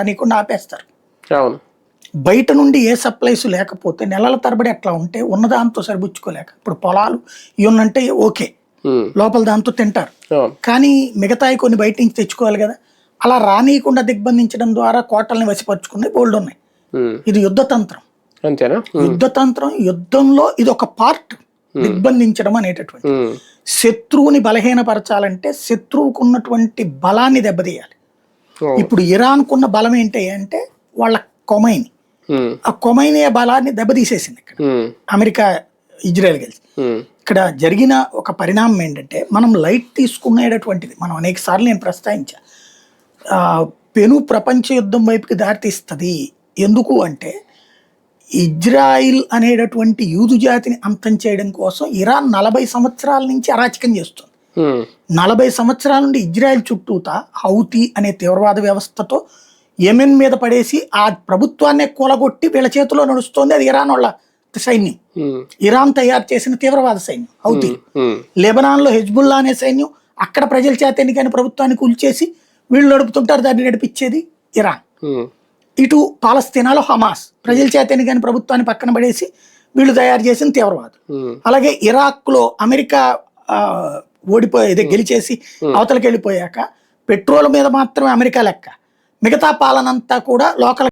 రానికుండా ఆపేస్తారు. బయట నుండి ఏ సప్లైస్ లేకపోతే నెలల తరబడి ఎట్లా ఉంటే ఉన్నదాంతో సరిపుచ్చుకోలేక ఇప్పుడు పొలాలు ఇవన్నంటే ఓకే, లోపల దాంతో తింటారు, కానీ మిగతాయి కొన్ని బయట నుంచి తెచ్చుకోవాలి కదా. అలా రానియకుండా దిగ్బంధించడం ద్వారా కోటల్ని వసిపరుచుకునే బోల్డ్ ఉన్నాయి. ఇది యుద్ధతంత్రం. యుద్ధతంత్రం, యుద్ధంలో ఇది ఒక పార్ట్. దిగ్బంధించడం అనేటటువంటి శత్రువుని బలహీనపరచాలంటే శత్రువుకు ఉన్నటువంటి బలాన్ని దెబ్బతీయాలి. ఇప్పుడు ఇరాన్కున్న బలం ఏంటి అంటే వాళ్ళ కొమైని, ఆ కొమైని బలాన్ని దెబ్బతీసేసింది ఇక్కడ అమెరికా ఇజ్రాయెల్ కలిసి. ఇక్కడ జరిగిన ఒక పరిణామం ఏంటంటే మనం లైట్ తీసుకునేటటువంటిది మనం అనేక సార్లు నేను ప్రస్తావించా, పెను ప్రపంచ యుద్ధం వైపుకి దారితీస్తుంది. ఎందుకు అంటే ఇజ్రాయిల్ అనేటటువంటి యూదు జాతిని అంతం చేయడం కోసం ఇరాన్ 40 సంవత్సరాల నుంచి అరాచకం చేస్తుంది. 40 సంవత్సరాల నుండి ఇజ్రాయెల్ చుట్టూతా హౌతీ అనే తీవ్రవాద వ్యవస్థతో యెమెన్ మీద పడేసి ఆ ప్రభుత్వాన్నే కూలగొట్టి వీళ్ళ చేతిలో నడుస్తోంది. అది ఇరాన్ వాళ్ళ సైన్యం, ఇరాన్ తయారు చేసిన తీవ్రవాద సైన్యం హౌతీ. లెబనాన్ లో హెజ్బుల్లా అనే సైన్యం, అక్కడ ప్రజల చేత ఎన్నికైన ప్రభుత్వాన్ని కూల్చేసి వీళ్ళు నడుపుతుంటారు, దాన్ని నడిపించేది ఇరాన్. ఇటు పాలస్తీనాలో హమాస్, ప్రజల చేత ఎన్నికైన ప్రభుత్వాన్ని పక్కన పడేసి వీళ్ళు తయారు చేసిన తీవ్రవాదం. అలాగే ఇరాక్ లో అమెరికా ఓడిపోయేది గెలిచేసి అవతలకి వెళ్ళిపోయాక పెట్రోల్ మీద మాత్రమే అమెరికా లెక్క, మిగతా పాలనంతా కూడా లోకల్